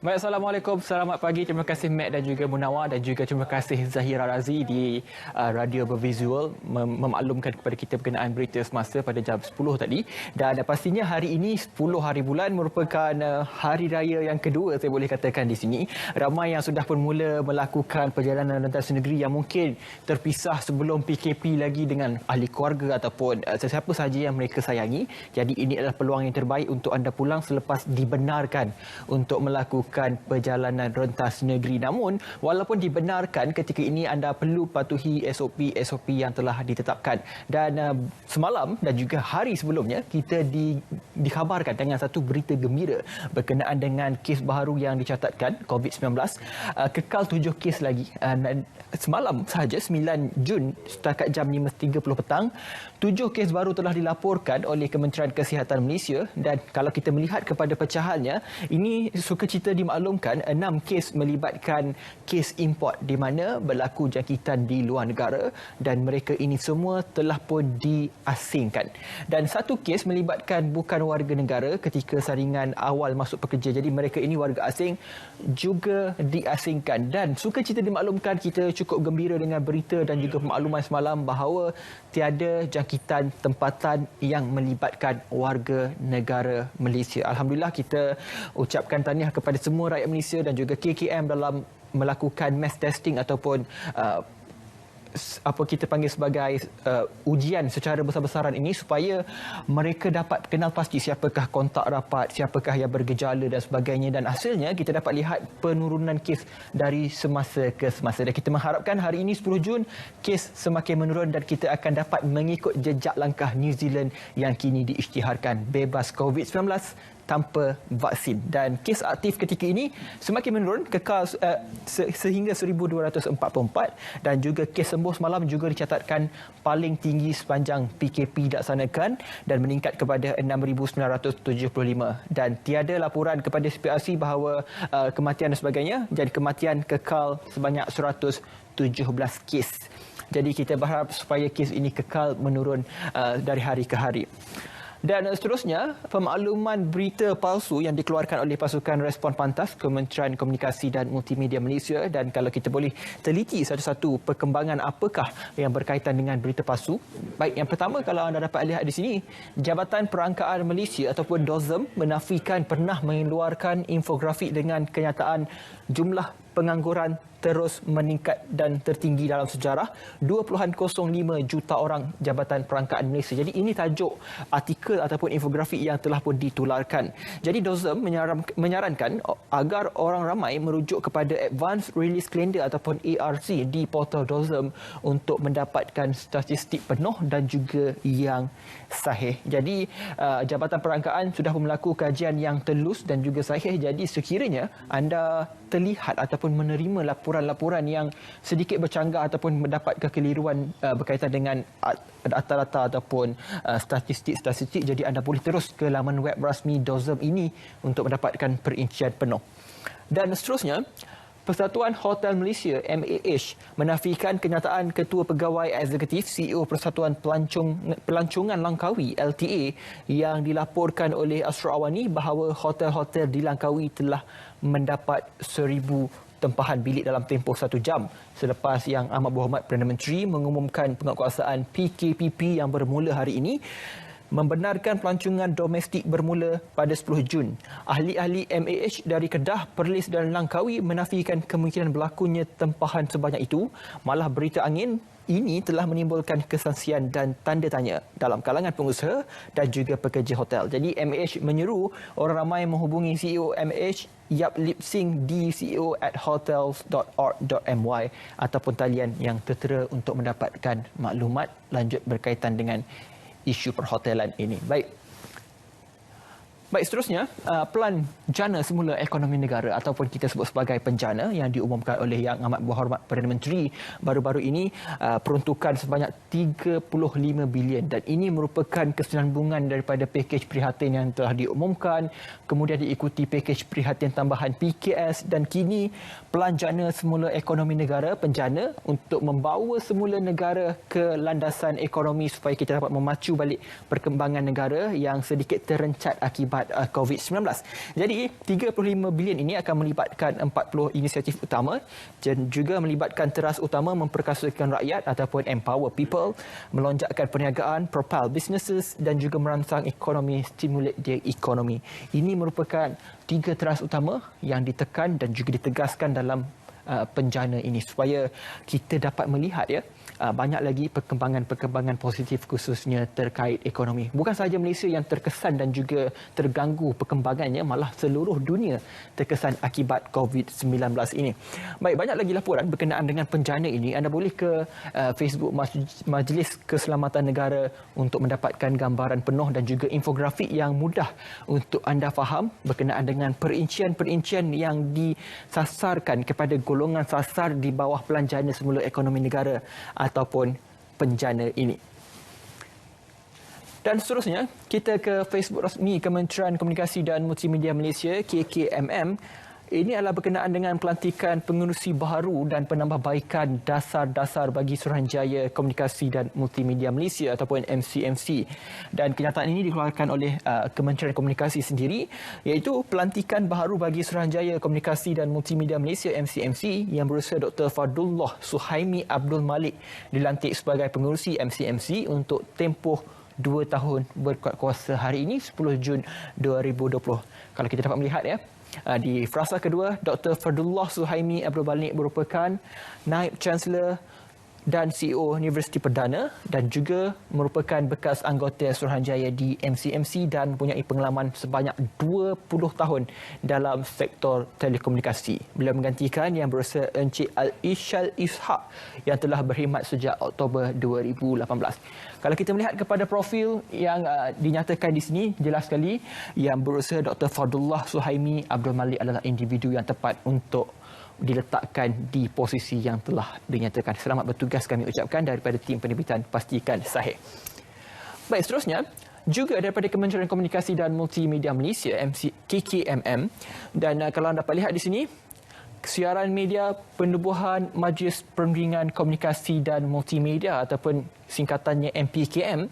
Baik, Assalamualaikum. Selamat pagi. Terima kasih Matt dan juga Munawar dan juga terima kasih Zahira Razi di Radio Bervisual memaklumkan kepada kita berkenaan berita semasa pada jam 10 tadi. Dan pastinya hari ini 10 hari bulan merupakan hari raya yang kedua saya boleh katakan di sini. Ramai yang sudah pun mula melakukan perjalanan rentas negeri yang mungkin terpisah sebelum PKP lagi dengan ahli keluarga ataupun sesiapa sahaja yang mereka sayangi. Jadi ini adalah peluang yang terbaik untuk anda pulang selepas dibenarkan untuk melakukan perjalanan rentas negeri. Namun, walaupun dibenarkan, ketika ini anda perlu patuhi SOP yang telah ditetapkan. Dan semalam dan juga hari sebelumnya, kita dikhabarkan dengan satu berita gembira berkenaan dengan kes baru yang dicatatkan, COVID-19. Kekal 7 kes lagi. Semalam sahaja, 9 Jun, setakat jam 5.30 petang, 7 kes baru telah dilaporkan oleh Kementerian Kesihatan Malaysia. Dan kalau kita melihat kepada pecahannya, ini sukacita dimaklumkan 6 kes melibatkan kes import di mana berlaku jangkitan di luar negara dan mereka ini semua telah pun diasingkan. Dan satu kes melibatkan bukan warga negara ketika saringan awal masuk pekerja. Jadi mereka ini warga asing juga diasingkan. Dan sukacita dimaklumkan, kita cukup gembira dengan berita dan juga pemakluman semalam bahawa tiada jangkitan tempatan yang melibatkan warga negara Malaysia. Alhamdulillah, kita ucapkan tahniah kepada semua rakyat Malaysia dan juga KKM dalam melakukan mass testing ataupun apa kita panggil sebagai ujian secara besar-besaran ini supaya mereka dapat kenal pasti siapakah kontak rapat, siapakah yang bergejala dan sebagainya, dan hasilnya kita dapat lihat penurunan kes dari semasa ke semasa. Dan kita mengharapkan hari ini 10 Jun kes semakin menurun dan kita akan dapat mengikut jejak langkah New Zealand yang kini diisytiharkan bebas COVID-19 tanpa vaksin. Dan kes aktif ketika ini semakin menurun kekal sehingga 1,244 dan juga kes sembuh semalam juga dicatatkan paling tinggi sepanjang PKP dilaksanakan dan meningkat kepada 6,975 dan tiada laporan kepada SPRC bahawa kematian dan sebagainya. Jadi kematian kekal sebanyak 117 kes. Jadi kita berharap supaya kes ini kekal menurun dari hari ke hari. Dan seterusnya, pemakluman berita palsu yang dikeluarkan oleh Pasukan Respon Pantas Kementerian Komunikasi dan Multimedia Malaysia. Dan kalau kita boleh teliti satu-satu perkembangan apakah yang berkaitan dengan berita palsu. Baik, yang pertama kalau anda dapat lihat di sini, Jabatan Perangkaan Malaysia ataupun DOSM menafikan pernah mengeluarkan infografik dengan kenyataan jumlah pengangguran terus meningkat dan tertinggi dalam sejarah, 2.05 juta orang Jabatan Perangkaan Malaysia. Jadi ini tajuk artikel ataupun infografik yang telah pun ditularkan. Jadi DOSM menyarankan agar orang ramai merujuk kepada Advanced Release Calendar ataupun ARC di portal DOSM untuk mendapatkan statistik penuh dan juga yang sahih. Jadi Jabatan Perangkaan sudah melakukan kajian yang telus dan juga sahih. Jadi sekiranya anda terlihat ataupun menerima laporan-laporan yang sedikit bercanggah ataupun mendapat kekeliruan berkaitan dengan data-data ataupun statistik-statistik, jadi anda boleh terus ke laman web rasmi DOSM ini untuk mendapatkan perincian penuh. Dan seterusnya, Persatuan Hotel Malaysia MAH menafikan kenyataan Ketua Pegawai Eksekutif CEO Persatuan Pelancongan Langkawi LTA yang dilaporkan oleh Asra Awani bahawa hotel-hotel di Langkawi telah mendapat 1,000 tempahan bilik dalam tempoh 1 jam selepas yang Amat Berhormat Perdana Menteri mengumumkan penguatkuasaan PKPP yang bermula hari ini, membenarkan pelancongan domestik bermula pada 10 Jun. Ahli-ahli MAH dari Kedah, Perlis dan Langkawi menafikan kemungkinan berlakunya tempahan sebanyak itu. Malah berita angin ini telah menimbulkan kesangsian dan tanda tanya dalam kalangan pengusaha dan juga pekerja hotel. Jadi MAH menyeru orang ramai menghubungi CEO MAH Yap Lip Sing di ceo@hotels.org.my ataupun talian yang tertera untuk mendapatkan maklumat lanjut berkaitan dengan isu perhotelan ini. Baik, seterusnya, pelan jana semula ekonomi negara ataupun kita sebut sebagai penjana yang diumumkan oleh Yang Amat Berhormat Perdana Menteri baru-baru ini peruntukan sebanyak 35 bilion dan ini merupakan kesinambungan daripada pakej prihatin yang telah diumumkan, kemudian diikuti pakej prihatin tambahan PKS dan kini pelan jana semula ekonomi negara, penjana untuk membawa semula negara ke landasan ekonomi supaya kita dapat memacu balik perkembangan negara yang sedikit terencat akibat akibat COVID-19. Jadi 35 bilion ini akan melibatkan 40 inisiatif utama dan juga melibatkan teras utama memperkasakan rakyat ataupun empower people, melonjakkan perniagaan, propel businesses dan juga merangsang ekonomi, stimulate dia ekonomi. Ini merupakan 3 teras utama yang ditekan dan juga ditegaskan dalam penjana ini supaya kita dapat melihat banyak lagi perkembangan-perkembangan positif khususnya terkait ekonomi. Bukan sahaja Malaysia yang terkesan dan juga terganggu perkembangannya, malah seluruh dunia terkesan akibat COVID-19 ini. Baik, banyak lagi laporan berkenaan dengan penjana ini. Anda boleh ke Facebook Majlis Keselamatan Negara untuk mendapatkan gambaran penuh dan juga infografik yang mudah untuk anda faham berkenaan dengan perincian-perincian yang disasarkan kepada golongan sasar di bawah Pelanjana Semula Ekonomi Negara ataupun penjana ini. Dan seterusnya, kita ke Facebook rasmi Kementerian Komunikasi dan Multimedia Malaysia, KKMM. Ini adalah berkenaan dengan pelantikan pengerusi baharu dan penambahbaikan dasar-dasar bagi Suruhanjaya Komunikasi dan Multimedia Malaysia ataupun MCMC. Dan kenyataan ini dikeluarkan oleh Kementerian Komunikasi sendiri, iaitu pelantikan baharu bagi Suruhanjaya Komunikasi dan Multimedia Malaysia MCMC yang berusia Dr. Fadullah Suhaimi Abdul Malik dilantik sebagai pengerusi MCMC untuk tempoh 2 tahun berkuat kuasa hari ini 10 Jun 2020. Kalau kita dapat melihat di frasa kedua, Dr. Fadullah Suhaimi Abdul Malik merupakan Naib Chancellor dan CEO Universiti Perdana dan juga merupakan bekas anggota Suruhanjaya di MCMC dan mempunyai pengalaman sebanyak 20 tahun dalam sektor telekomunikasi. Beliau menggantikan yang berusia Encik Al-Ishal Ishaq yang telah berkhidmat sejak Oktober 2018. Kalau kita melihat kepada profil yang dinyatakan di sini, jelas sekali yang berusia Dr. Fadullah Suhaimi Abdul Malik adalah individu yang tepat untuk diletakkan di posisi yang telah dinyatakan. Selamat bertugas kami ucapkan daripada tim penerbitan Pastikan Sahih. Baik, seterusnya juga daripada Kementerian Komunikasi dan Multimedia Malaysia KKMM, dan kalau anda dapat lihat di sini, siaran media penubuhan Majlis Perundingan Komunikasi dan Multimedia ataupun singkatannya MPKM.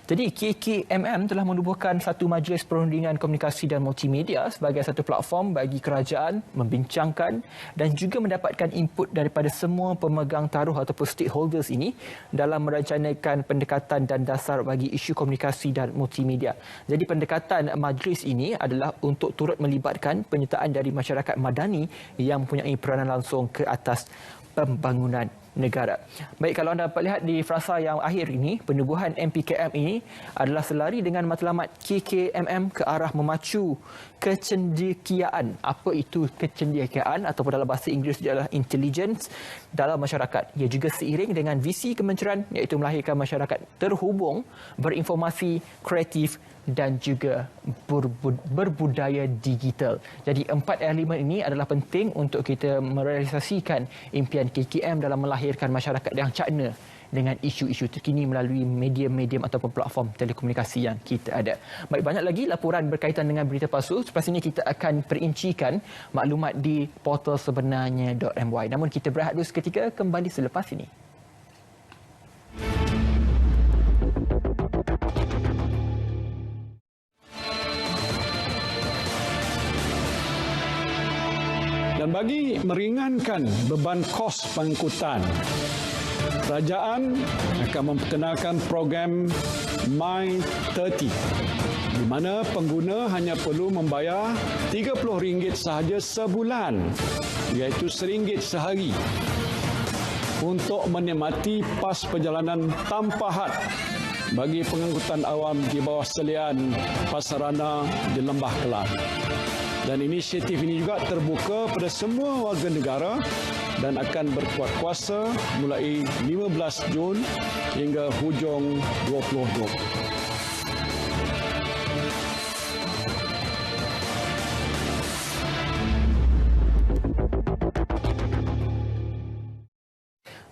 Jadi KKMM telah menubuhkan satu Majlis Perundingan Komunikasi dan Multimedia sebagai satu platform bagi kerajaan membincangkan dan juga mendapatkan input daripada semua pemegang taruh ataupun stakeholders ini dalam merencanakan pendekatan dan dasar bagi isu komunikasi dan multimedia. Jadi pendekatan majlis ini adalah untuk turut melibatkan penyertaan dari masyarakat madani yang mempunyai peranan langsung ke atas pembangunan negara. Baik, kalau anda dapat lihat di frasa yang akhir ini, penubuhan MPKM ini adalah selari dengan matlamat KKMM ke arah memacu kecendekiaan. Apa itu kecendekiaan ataupun dalam bahasa Inggeris dia adalah intelligence dalam masyarakat. Ia juga seiring dengan visi kementerian iaitu melahirkan masyarakat terhubung, berinformasi, kreatif dan juga berbudaya digital. Jadi 4 elemen ini adalah penting untuk kita merealisasikan impian KKM dalam melahirkan masyarakat yang cakna dengan isu-isu terkini melalui medium-medium ataupun platform telekomunikasi yang kita ada. Baik, banyak lagi laporan berkaitan dengan berita palsu. Sepastinya kita akan perincikan maklumat di portal sebenarnya.my. Namun kita berehat dulu seketika, kembali selepas ini. Dan bagi meringankan beban kos pengangkutan, kerajaan akan memperkenalkan program My30 di mana pengguna hanya perlu membayar RM30 sahaja sebulan, iaitu RM1 sehari untuk menikmati pas perjalanan tanpa had bagi pengangkutan awam di bawah selian Pasarana di Lembah Kelang. Dan inisiatif ini juga terbuka pada semua warga negara dan akan berkuat kuasa mulai 15 Jun hingga hujung 2020.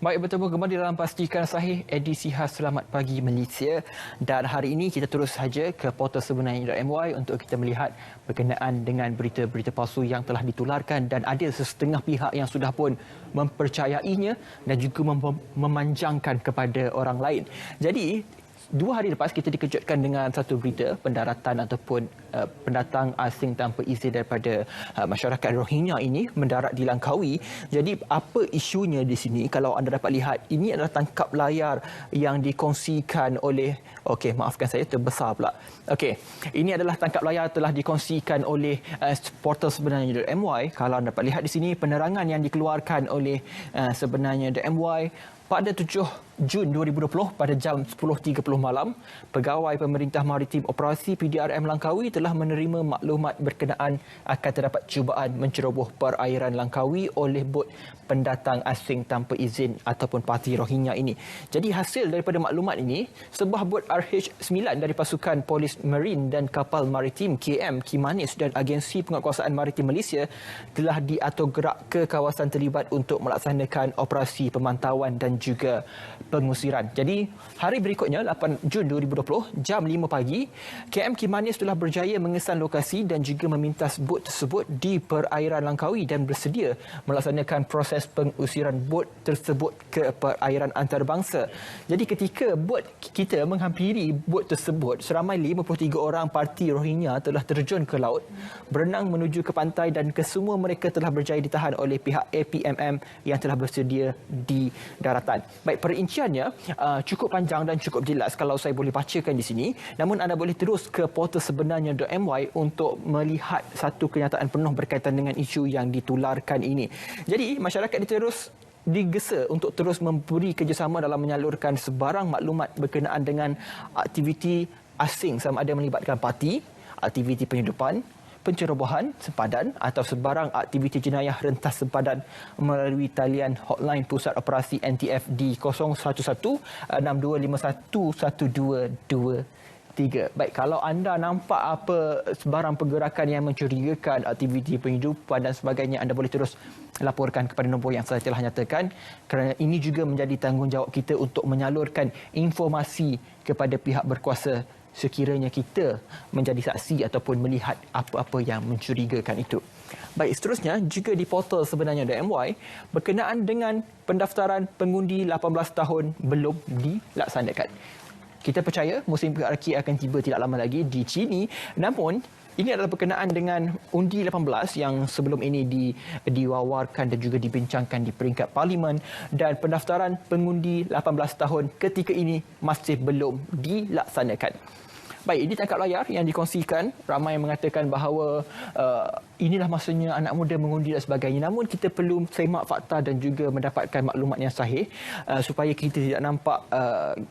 Baik, bertemu kembali dalam Pastikan Sahih edisi khas Selamat Pagi Malaysia, dan hari ini kita terus saja ke portal sebenarnya.my untuk kita melihat berkenaan dengan berita-berita palsu yang telah ditularkan, dan ada setengah pihak yang sudah pun mempercayainya dan juga memanjangkan kepada orang lain. Jadi 2 hari lepas kita dikejutkan dengan satu berita pendaratan ataupun pendatang asing tanpa izin daripada masyarakat Rohingya ini mendarat di Langkawi. Jadi apa isunya di sini? Kalau anda dapat lihat, ini adalah tangkap layar yang dikongsikan oleh maafkan saya terbesar pula. Ini adalah tangkap layar telah dikongsikan oleh portal sebenarnya .my. Kalau anda dapat lihat di sini penerangan yang dikeluarkan oleh sebenarnya .my pada 7 Jun 2020 pada jam 10.30 malam, Pegawai Pemerintah Maritim Operasi PDRM Langkawi telah menerima maklumat berkenaan akan terdapat cubaan menceroboh perairan Langkawi oleh bot pendatang asing tanpa izin ataupun parti Rohingya ini. Jadi hasil daripada maklumat ini, sebuah bot RH9 dari pasukan Polis Marine dan kapal maritim KM Kimanis dan Agensi Penguatkuasaan Maritim Malaysia telah diatur gerak ke kawasan terlibat untuk melaksanakan operasi pemantauan dan juga pengusiran. Jadi, hari berikutnya, 8 Jun 2020, jam 5 pagi, KM Kimanis telah berjaya mengesan lokasi dan juga memintas bot tersebut di perairan Langkawi dan bersedia melaksanakan proses pengusiran bot tersebut ke perairan antarabangsa. Jadi, ketika bot kita menghampiri bot tersebut, seramai 53 orang parti Rohingya telah terjun ke laut, berenang menuju ke pantai dan kesemua mereka telah berjaya ditahan oleh pihak APMM yang telah bersedia di daratan. Baik, perinciannya cukup panjang dan cukup jelas kalau saya boleh bacakan di sini. Namun anda boleh terus ke portal sebenarnya .my untuk melihat satu kenyataan penuh berkaitan dengan isu yang ditularkan ini. Jadi masyarakat diterus digesa untuk terus memberi kerjasama dalam menyalurkan sebarang maklumat berkenaan dengan aktiviti asing sama ada melibatkan parti, aktiviti penyeludupan, pencerobohan sempadan atau sebarang aktiviti jenayah rentas sempadan melalui talian hotline Pusat Operasi NTF di 011-6251-1223. Baik, kalau anda nampak apa sebarang pergerakan yang mencurigakan, aktiviti penhidupan dan sebagainya, anda boleh terus laporkan kepada nombor yang saya telah nyatakan, kerana ini juga menjadi tanggungjawab kita untuk menyalurkan informasi kepada pihak berkuasa sekiranya kita menjadi saksi ataupun melihat apa-apa yang mencurigakan itu. Baik, seterusnya juga di portal sebenarnya .my berkenaan dengan pendaftaran pengundi 18 tahun belum dilaksanakan. Kita percaya musim PRK akan tiba tidak lama lagi di sini. Namun ini adalah berkenaan dengan undi 18 yang sebelum ini diwawarkan dan juga dibincangkan di peringkat Parlimen, dan pendaftaran pengundi 18 tahun ketika ini masih belum dilaksanakan. Baik, ini tangkap layar yang dikongsikan. Ramai yang mengatakan bahawa inilah masanya anak muda mengundi dan sebagainya. Namun kita perlu semak fakta dan juga mendapatkan maklumat yang sahih supaya kita tidak nampak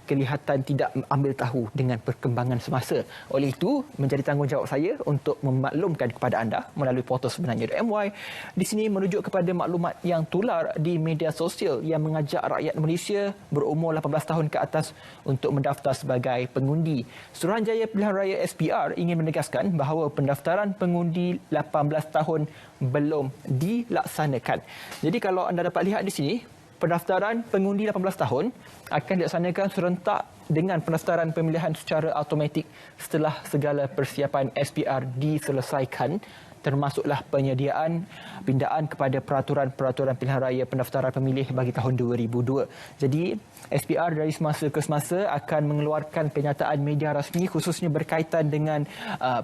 kelihatan tidak ambil tahu dengan perkembangan semasa. Oleh itu, menjadi tanggungjawab saya untuk memaklumkan kepada anda melalui portal sebenarnya .my. Di sini merujuk kepada maklumat yang tular di media sosial yang mengajak rakyat Malaysia berumur 18 tahun ke atas untuk mendaftar sebagai pengundi. Suruhanjaya Pilihan Raya SPR ingin menegaskan bahawa pendaftaran pengundi 18 tahun belum dilaksanakan. Jadi kalau anda dapat lihat di sini, pendaftaran pengundi 18 tahun akan dilaksanakan serentak dengan pendaftaran pemilihan secara automatik setelah segala persiapan SPR diselesaikan, termasuklah penyediaan pindaan kepada peraturan-peraturan pilihan raya pendaftaran pemilih bagi tahun 2002. Jadi, SPR dari semasa ke semasa akan mengeluarkan kenyataan media rasmi khususnya berkaitan dengan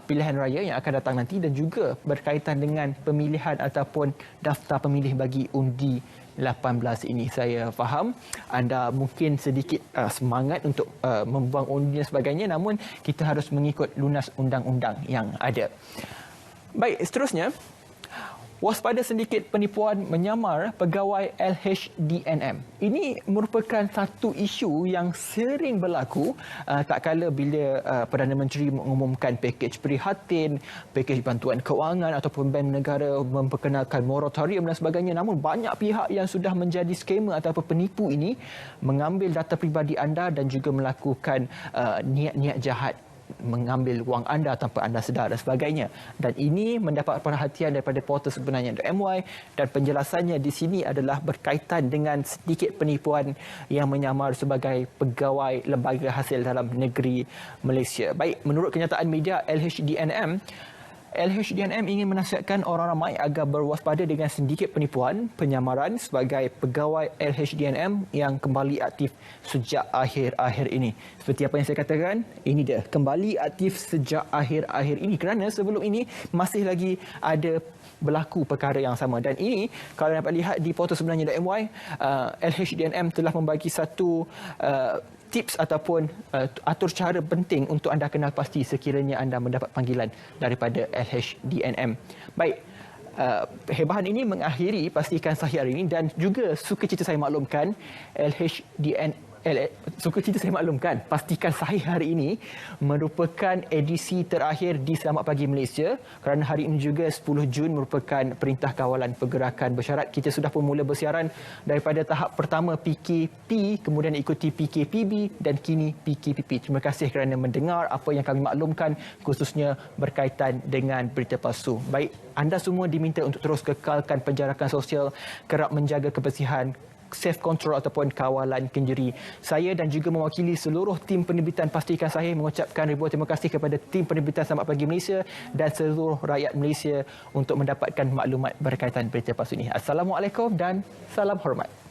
pilihan raya yang akan datang nanti dan juga berkaitan dengan pemilihan ataupun daftar pemilih bagi undi 18 ini. Saya faham anda mungkin sedikit semangat untuk membuang undi dan sebagainya, namun kita harus mengikut lunas undang-undang yang ada. Baik, seterusnya, waspada sedikit penipuan menyamar pegawai LHDNM. Ini merupakan satu isu yang sering berlaku tak kala bila Perdana Menteri mengumumkan pakej prihatin, pakej bantuan kewangan ataupun Bank Negara memperkenalkan moratorium dan sebagainya. Namun banyak pihak yang sudah menjadi skamer ataupun penipu ini mengambil data peribadi anda dan juga melakukan niat-niat jahat, mengambil wang anda tanpa anda sedar dan sebagainya. Dan ini mendapat perhatian daripada portal sebenarnya .my, dan penjelasannya di sini adalah berkaitan dengan sedikit penipuan yang menyamar sebagai pegawai lembaga hasil dalam negeri Malaysia. Baik, menurut kenyataan media LHDNM, LHDNM ingin menasihatkan orang ramai agar berwaspada dengan sindiket penipuan penyamaran sebagai pegawai LHDNM yang kembali aktif sejak akhir-akhir ini. Seperti apa yang saya katakan, ini dia, kembali aktif sejak akhir-akhir ini kerana sebelum ini masih lagi ada berlaku perkara yang sama. Dan ini kalau dapat lihat di portal sebenarnya.my, LHDNM telah membagi satu tips ataupun atur cara penting untuk anda kenal pasti sekiranya anda mendapat panggilan daripada LHDNM. Baik, hebahan ini mengakhiri Pastikan Sahih hari ini dan juga sukacita saya maklumkan Pastikan Sahih hari ini merupakan edisi terakhir di Selamat Pagi Malaysia kerana hari ini juga 10 Jun merupakan Perintah Kawalan Pergerakan Bersyarat. Kita sudah pun mula bersiaran daripada tahap pertama PKP, kemudian ikuti PKPB dan kini PKPP. Terima kasih kerana mendengar apa yang kami maklumkan khususnya berkaitan dengan berita palsu. Baik, anda semua diminta untuk terus kekalkan penjarakan sosial, kerap menjaga kebersihan, safe control ataupun kawalan kendiri. Saya dan juga mewakili seluruh tim penerbitan Pastikan Sahih mengucapkan ribuan terima kasih kepada tim penerbitan Selamat Pagi Malaysia dan seluruh rakyat Malaysia untuk mendapatkan maklumat berkaitan berita palsu ini. Assalamualaikum dan salam hormat.